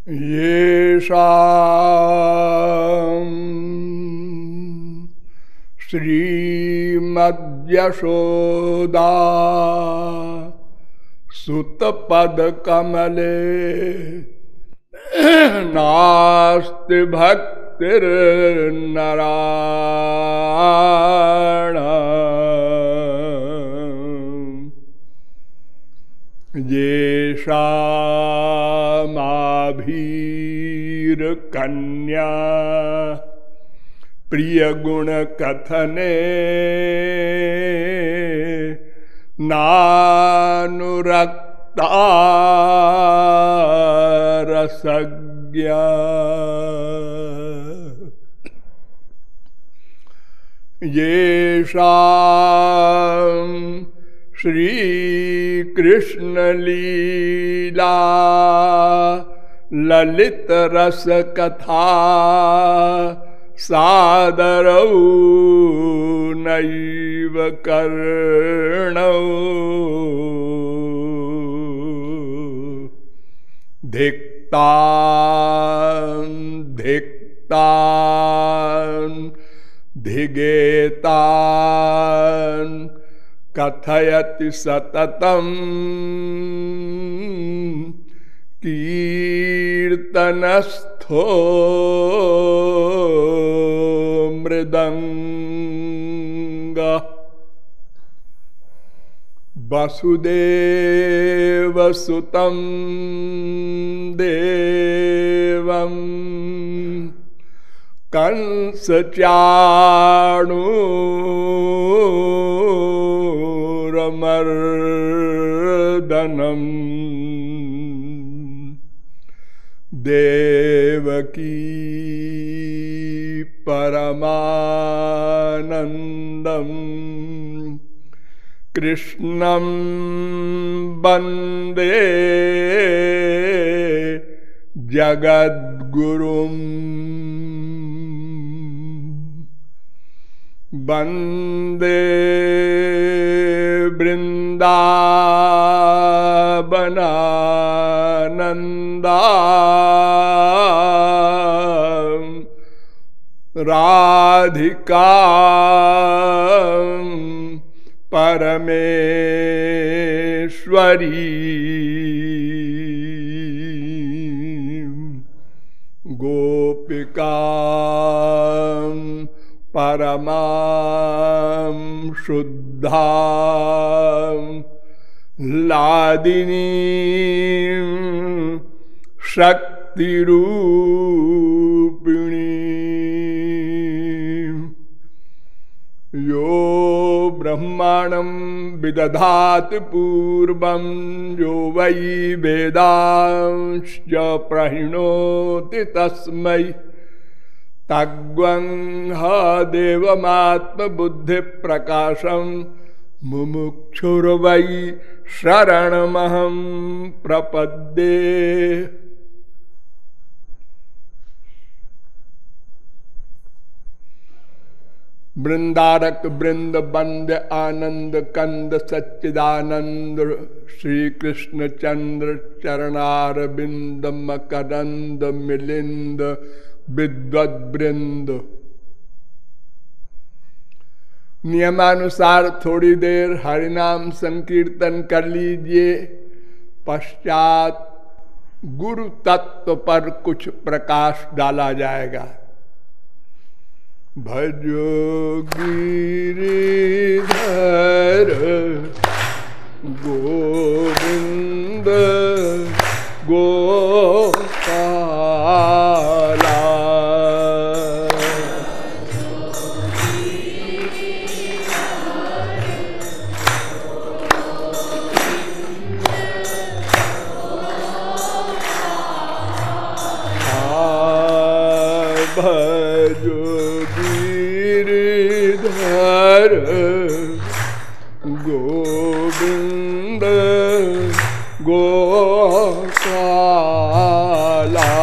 येषां श्रीमद्यशोदा सुतपदकमले नास्ति भक्तिर्नराणाम् येषामाभीरकन्या प्रियगुणकथने नानुरक्ता रसज्ञा येषां श्रीकृष्णलीला ललित रस कथा सादरौ नैव कर्णौ धिक्तान् धिक्तान् धिगेतान् कथयति सततम् कीर्तनस्थो मृदंग वसुदेवसुतं देवं कंसचाणूरमर्दनम् देवकी परमानंदम् कृष्णं वन्दे जगद्गुरुम् वन्दे वृन्दावनानन्दा राधिका परमेश्वरी गोपिका परमां शुद्धा लादिनी शक्तिरूपिणी यो ब्रह्माणं विदधाति पूर्वं यो वै वेदांश्च प्रणोति तस्मै तग्वंह देवमात्मबुद्धिप्रकाशं मुमुक्षुर्वै शरणमहं प्रपद्ये। वृंदारक वृंद बंद आनंद कंद सच्चिदानंद श्री कृष्ण चंद्र चरणार बिंद मकरंद मिलिंद विद्वद वृंद। नियमानुसार थोड़ी देर हरिनाम संकीर्तन कर लीजिए, पश्चात गुरु तत्व पर कुछ प्रकाश डाला जाएगा। भजो गिरिधर गोविंद गोपाला। भजो गिरिधर गोविंद गोपाला। भजो गिरिधर गोविंद गोपाला।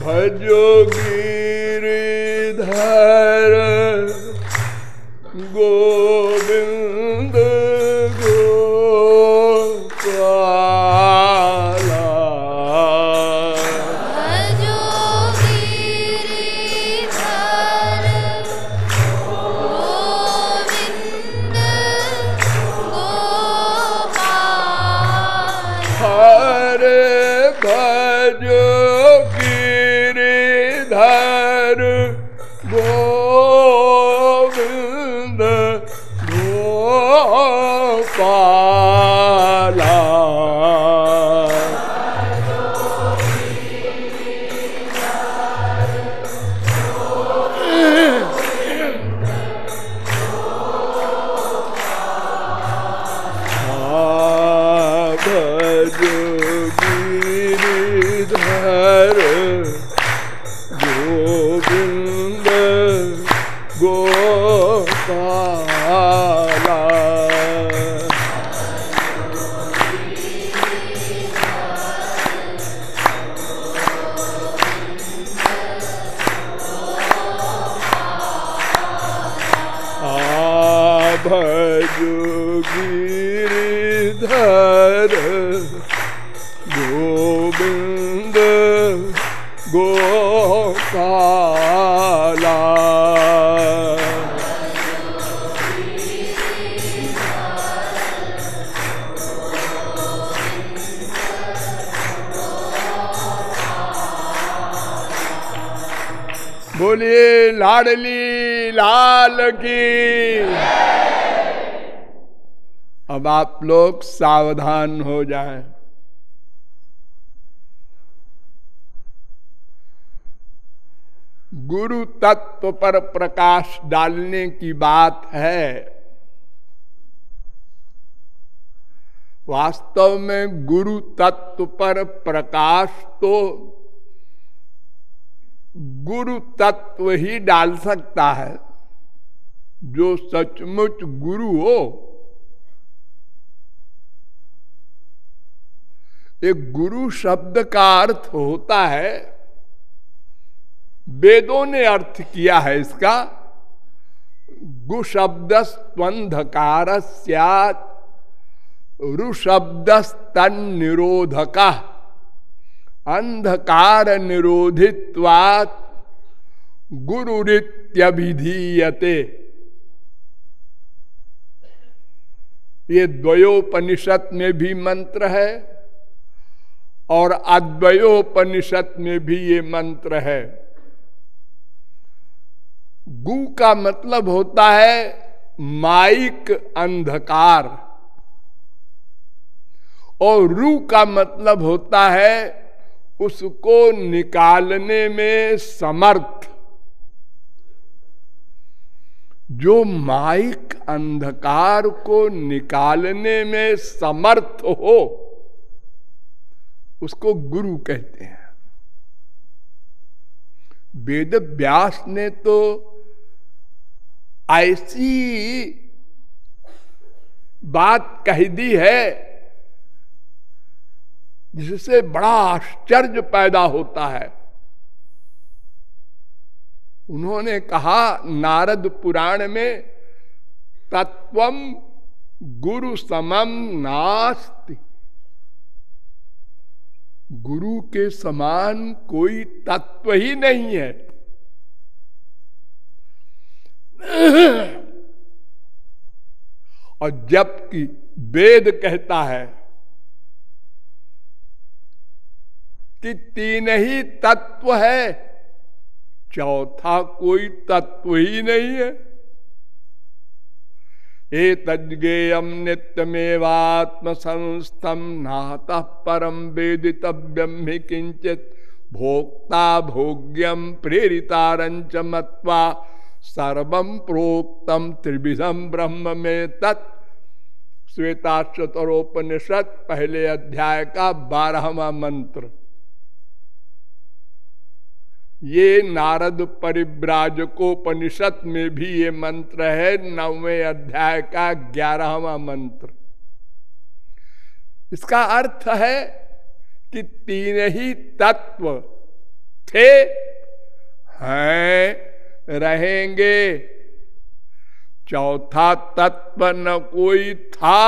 भजो गिरिधर गोविंद गोपाला। भजो गिरिधर गोविंद गोपाला। हरे भजो गिरिधर गोविंद गोपाला। भजो गिरिधर गोविंद गोपाला। भजो गिरिधर गोविंद गोपाला। बोलिए लाडली लाल की। अब आप लोग सावधान हो जाएं। गुरु तत्व पर प्रकाश डालने की बात है। वास्तव में गुरु तत्व पर प्रकाश तो गुरु तत्व ही डाल सकता है, जो सचमुच गुरु हो। एक गुरु शब्द का अर्थ होता है, वेदों ने अर्थ किया है इसका, गु शब्द स्वंधकार स्यात् रु शब्द स्तन निरोधका अंधकार निरोधित्वात् गुरुरित्यभिधीयते। ये द्वयोपनिषद में भी मंत्र है और अद्वयोपनिषद में भी ये मंत्र है। गु का मतलब होता है माइक अंधकार और रू का मतलब होता है उसको निकालने में समर्थ। जो माइक अंधकार को निकालने में समर्थ हो उसको गुरु कहते हैं। वेद व्यास ने तो ऐसी बात कह दी है जिससे बड़ा आश्चर्य पैदा होता है। उन्होंने कहा नारद पुराण में, तत्वम गुरु समम नास्ति। गुरु के समान कोई तत्व ही नहीं है। और जबकि वेद कहता है कि तीन ही तत्व है, चौथा कोई तत्व ही नहीं है। एतज्ज्ञेयं नित्यमेवात्म संस्थम नातः परम वेदितव्यम हि किंचित भोक्ता भोग्यम प्रेरितारंच मत्वा सर्वं प्रोक्तम त्रिविधम ब्रह्म में तत्। श्वेताश्वतरोपनिषद पहले अध्याय का 12वां मंत्र। ये नारद परिव्राजकोपनिषद में भी ये मंत्र है, 9वें अध्याय का 11वां मंत्र। इसका अर्थ है कि तीन ही तत्व थे, हैं, रहेंगे। चौथा तत्व न कोई था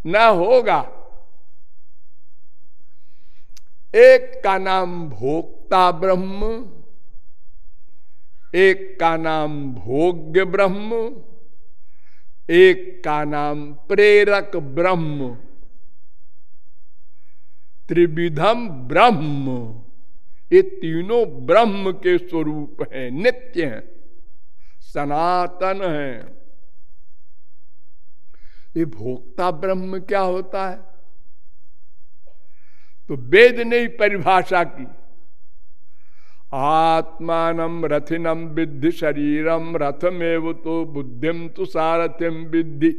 न होगा। एक का नाम भोक्ता ब्रह्म, एक का नाम भोग्य ब्रह्म, एक का नाम प्रेरक ब्रह्म। त्रिविधम ब्रह्म, ये तीनों ब्रह्म के स्वरूप हैं, नित्य हैं, सनातन हैं। ये भोक्ता ब्रह्म क्या होता है? तो वेद ने ही परिभाषा की, आत्मानम रथिनम विद्धि शरीरम रथमेव तो बुद्धिम तु सारथिम विद्धि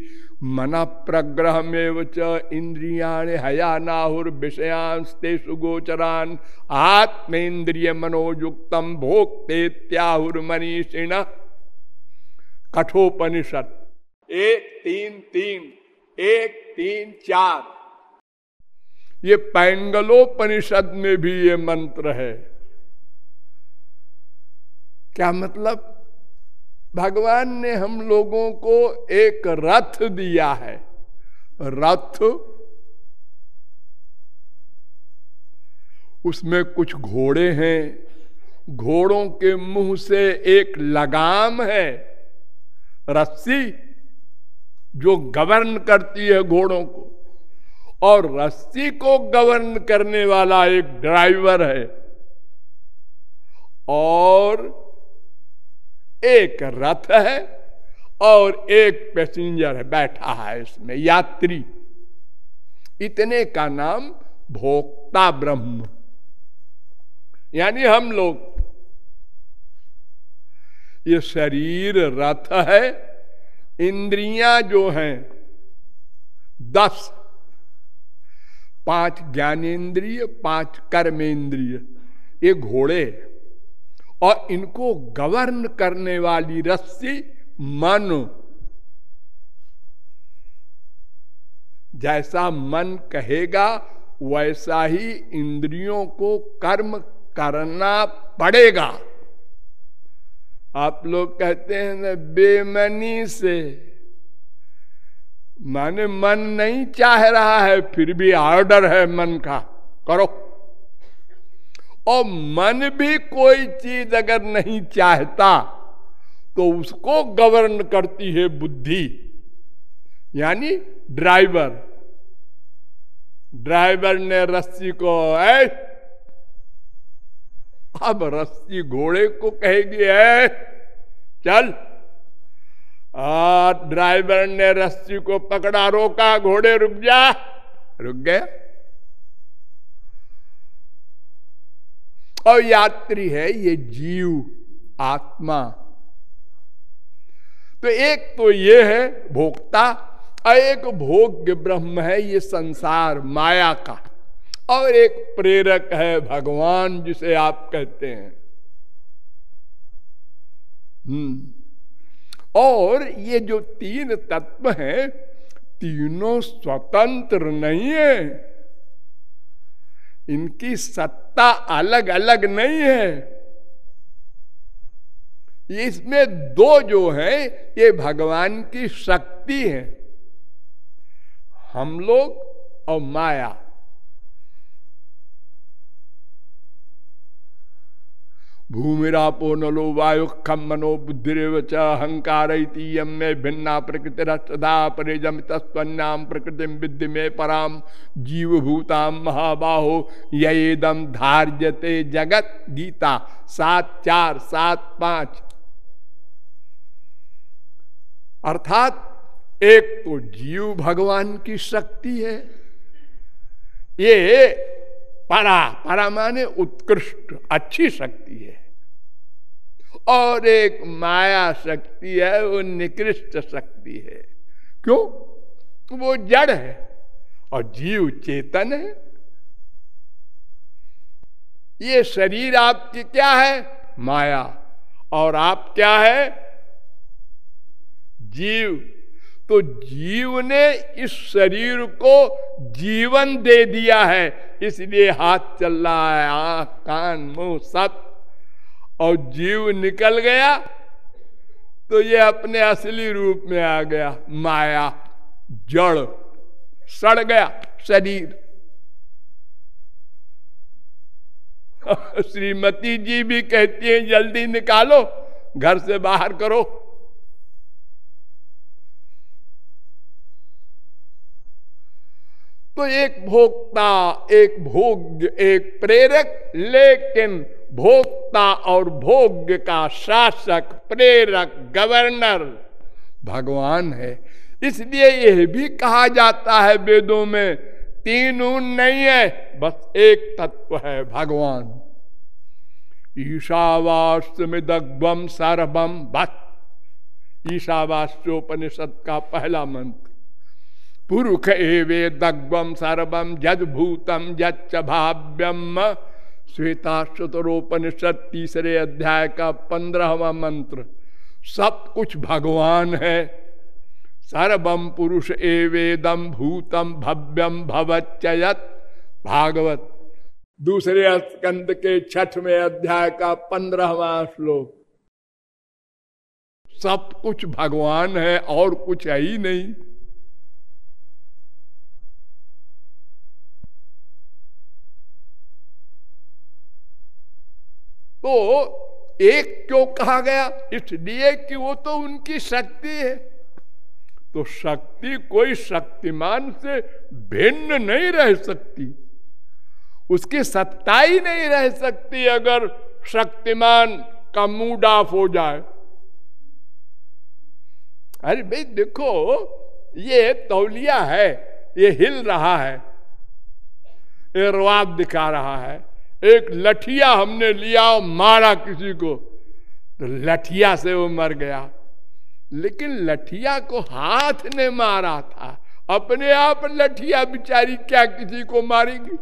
मन प्रग्रहमेव च इंद्रियाणि हयानाहुर विषयांस्तेषु गोचरान आत्मेन्द्रिय मनोयुक्तम भोक्तेत्याहुर मनीषिण। कठोपनिषद 1-3-3, 1-3-4। ये पैंगलोपनिषद में भी ये मंत्र है। क्या मतलब? भगवान ने हम लोगों को एक रथ दिया है। रथ, उसमें कुछ घोड़े हैं, घोड़ों के मुंह से एक लगाम है, रस्सी जो गवर्न करती है घोड़ों को, और रस्सी को गवर्न करने वाला एक ड्राइवर है, और एक रथ है और एक पैसेंजर है, बैठा है इसमें, यात्री। इतने का नाम भोक्ता ब्रह्म, यानी हम लोग। ये शरीर रथ है, इंद्रियां जो हैं 10, 5 ज्ञानेन्द्रिय, 5 कर्मेंद्रिय, ये घोड़े, और इनको गवर्न करने वाली रस्सी मन। जैसा मन कहेगा वैसा ही इंद्रियों को कर्म करना पड़ेगा। आप लोग कहते हैं ना, बेमनी से, माने मन नहीं चाह रहा है, फिर भी ऑर्डर है मन का, करो। और मन भी कोई चीज अगर नहीं चाहता तो उसको गवर्न करती है बुद्धि, यानी ड्राइवर। ड्राइवर ने रस्सी को, अब रस्सी घोड़े को कहेगी चल। ड्राइवर ने रस्सी को पकड़ा, रोका, घोड़े रुक जा, रुक गया। और यात्री है ये जीव, आत्मा। तो एक तो ये है भोक्ता, और एक भोग्य ब्रह्म है ये संसार माया का, और एक प्रेरक है भगवान, जिसे आप कहते हैं। और ये जो 3 तत्व हैं, तीनों स्वतंत्र नहीं है, इनकी सत्ता अलग अलग नहीं है। इसमें 2 जो है ये भगवान की शक्ति है, हम लोग और माया। भूमिरापो नलो वायु खम मनो बुद्धिरेव च अहंकार इतीयम में भिन्ना प्रकृतिरस्तदा परेजम तस्वन्याम प्रकृतिम विद्धि में पराम जीवभूताम महाबाहो येदम धार्यते जगत। गीता 7:4, 7:5। अर्थात एक तो जीव भगवान की शक्ति है, ये परा माने उत्कृष्ट अच्छी शक्ति है, और एक माया शक्ति है, वो निकृष्ट शक्ति है। क्यों? वो जड़ है और जीव चेतन है। ये शरीर आपकी क्या है? माया। और आप क्या है? जीव। तो जीव ने इस शरीर को जीवन दे दिया है, इसलिए हाथ चल रहा है, आंख कान मुंह सब। और जीव निकल गया तो ये अपने असली रूप में आ गया, माया, जड़, सड़ गया शरीर। श्रीमती जी भी कहती है जल्दी निकालो, घर से बाहर करो। तो एक भोक्ता, एक भोग्य, एक प्रेरक, लेकिन भोक्ता और भोग्य का शासक, प्रेरक, गवर्नर भगवान है। इसलिए यह भी कहा जाता है वेदों में, तीन ऊन नहीं है, बस एक तत्व है भगवान। ईशावास्यमिदग्ध्वं सर्वं बत, ईशावास्योपनिषद का पहला मंत्र। पुरुष एवेदग्ध्वं सर्वं यद्भूतं यच्च भाव्यम, श्वेताश्वतरोपनिषद तीसरे अध्याय का 15वां मंत्र। सब कुछ भगवान है। सर्वम पुरुष एवेदम भूतम भव्यम भवच्चयत्, भागवत दूसरे स्कंद के 6वें अध्याय का 15वां श्लोक। सब कुछ भगवान है और कुछ है ही नहीं। तो एक क्यों कहा गया? इसलिए कि वो तो उनकी शक्ति है। तो शक्ति कोई शक्तिमान से भिन्न नहीं रह सकती, उसकी सत्ता ही नहीं रह सकती अगर शक्तिमान का मूड ऑफ हो जाए। अरे भाई देखो, ये तौलिया है, ये हिल रहा है, ये रवाब दिखा रहा है। एक लठिया हमने लिया और मारा किसी को, तो लठिया से वो मर गया, लेकिन लठिया को हाथ ने मारा था। अपने आप लठिया बिचारी क्या किसी को मारेगी?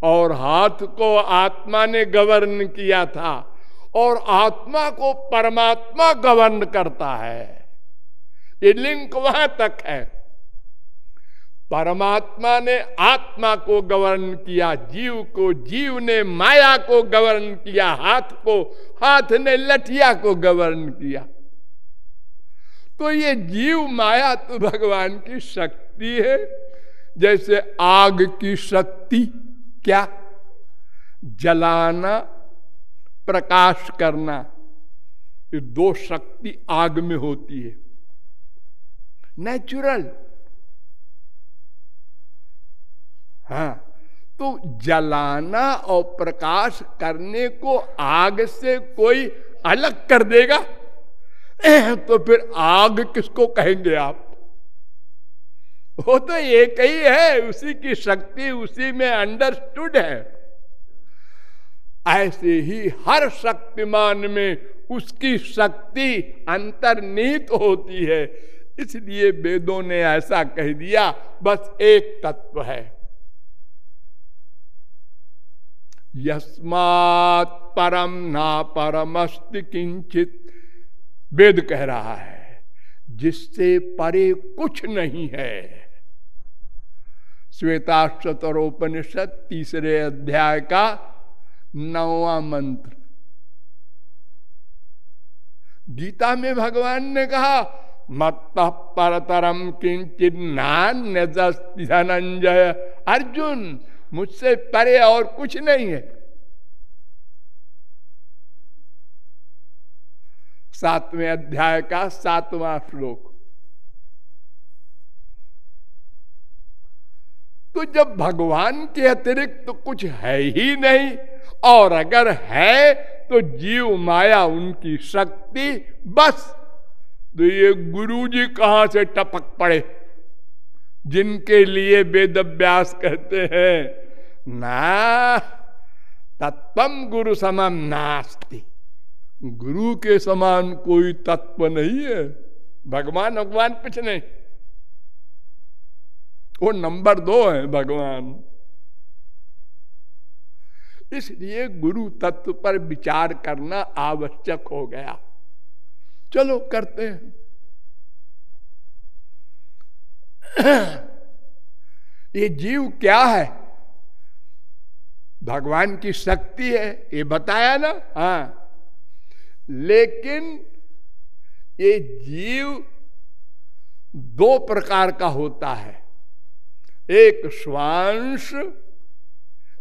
और हाथ को आत्मा ने गवर्न किया था, और आत्मा को परमात्मा गवर्न करता है। ये लिंक वहां तक है। परमात्मा ने आत्मा को गवर्न किया, जीव को, जीव ने माया को गवर्न किया, हाथ को, हाथ ने लठिया को गवर्न किया। तो ये जीव माया तो भगवान की शक्ति है। जैसे आग की शक्ति क्या? जलाना, प्रकाश करना, ये दो शक्ति आग में होती है, नेचुरल। हाँ, तो जलाना और प्रकाश करने को आग से कोई अलग कर देगा तो फिर आग किसको कहेंगे आप? वो तो एक ही है, उसी की शक्ति उसी में अंडरस्टूड है। ऐसे ही हर शक्तिमान में उसकी शक्ति अंतर्निहित होती है। इसलिए वेदों ने ऐसा कह दिया, बस एक तत्व है। यस्मात् परम ना परमस्ति किंचित, वेद कह रहा है, जिससे परे कुछ नहीं है। श्वेताश्वतरोपनिषद तीसरे अध्याय का 9वां मंत्र। गीता में भगवान ने कहा, मत्तः परतरम किंचित नान्यदस्ति धनंजय। अर्जुन, मुझसे परे और कुछ नहीं है। 7वें अध्याय का 7वां श्लोक। तो जब भगवान के अतिरिक्त तो कुछ है ही नहीं, और अगर है तो जीव माया उनकी शक्ति, बस। तो ये गुरु जी कहां से टपक पड़े, जिनके लिए वेद व्यास कहते हैं ना तत्वम गुरु समम नास्ति। गुरु के समान कोई तत्व नहीं है। भगवान कुछ नहीं, वो नंबर 2 है भगवान। इसलिए गुरु तत्व पर विचार करना आवश्यक हो गया। चलो करते हैं। ये जीव क्या है? भगवान की शक्ति है, ये बताया ना। हाँ, लेकिन ये जीव दो प्रकार का होता है, एक स्वांश,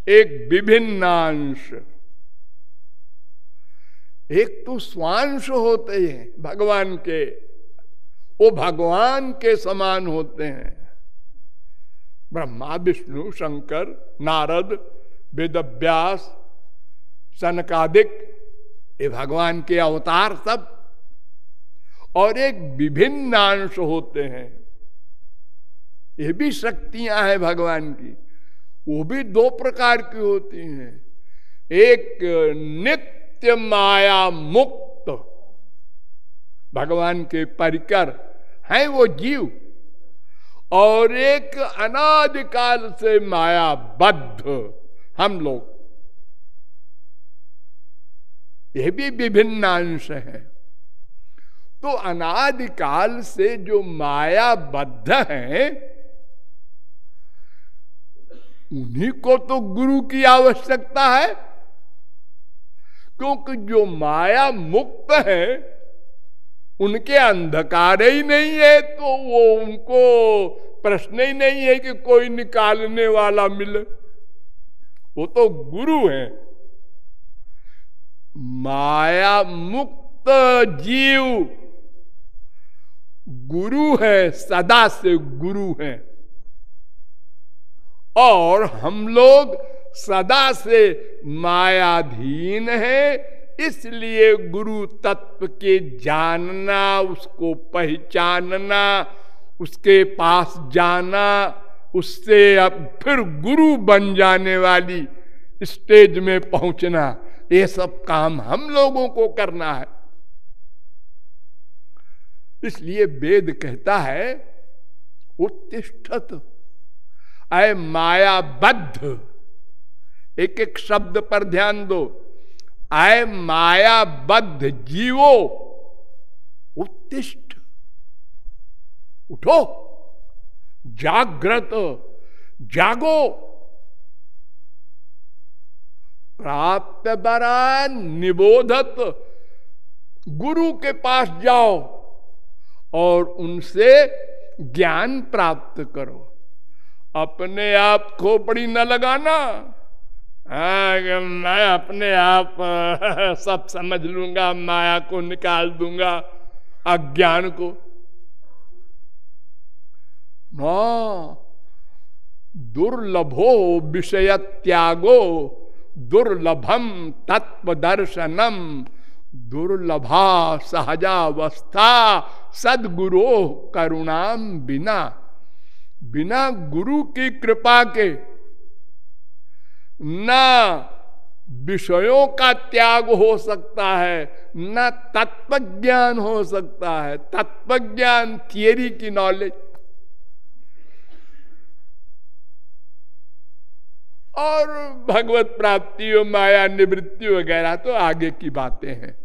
एक विभिन्नांश। एक तो स्वांश होते हैं भगवान के, वो भगवान के समान होते हैं। ब्रह्मा, विष्णु, शंकर, नारद, वेदव्यास, सनकादिक, ये भगवान के अवतार सब। और एक विभिन्न अंश होते हैं, ये भी शक्तियां हैं भगवान की, वो भी दो प्रकार की होती हैं। एक नित्य माया मुक्त भगवान के परिकर हैं वो जीव, और एक अनादिकाल से मायाबद्ध हम लोग, ये भी विभिन्न अंश है। तो अनादिकाल से जो मायाबद्ध हैं, उन्हीं को तो गुरु की आवश्यकता है, क्योंकि जो माया मुक्त है उनके अंधकार ही नहीं है, तो वो उनको प्रश्न ही नहीं है कि कोई निकालने वाला मिले, वो तो गुरु है। माया मुक्त जीव गुरु है, सदा से गुरु है, और हम लोग सदा से मायाधीन है। इसलिए गुरु तत्व के जानना, उसको पहचानना, उसके पास जाना, उससे अब फिर गुरु बन जाने वाली स्टेज में पहुंचना, ये सब काम हम लोगों को करना है। इसलिए वेद कहता है उत्तिष्ठत, अय मायाबद्ध। एक एक शब्द पर ध्यान दो। अय मायाबद्ध जीवो उत्तिष्ठ, उठो, जागृत, जागो, प्राप्त बरा निबोधत। गुरु के पास जाओ और उनसे ज्ञान प्राप्त करो। अपने आप खोपड़ी न लगाना, मैं अपने आप सब समझ लूंगा, माया को निकाल दूंगा, अज्ञान को। न दुर्लभो विषय त्यागो दुर्लभम तत्व दर्शनम, दुर्लभा सहजावस्था सदगुरु करुणाम बिना। बिना गुरु की कृपा के ना विषयों का त्याग हो सकता है, ना तत्व ज्ञान हो सकता है। तत्व ज्ञान थियरी की नॉलेज, और भगवत प्राप्ति और माया निवृत्ति वगैरह तो आगे की बातें हैं।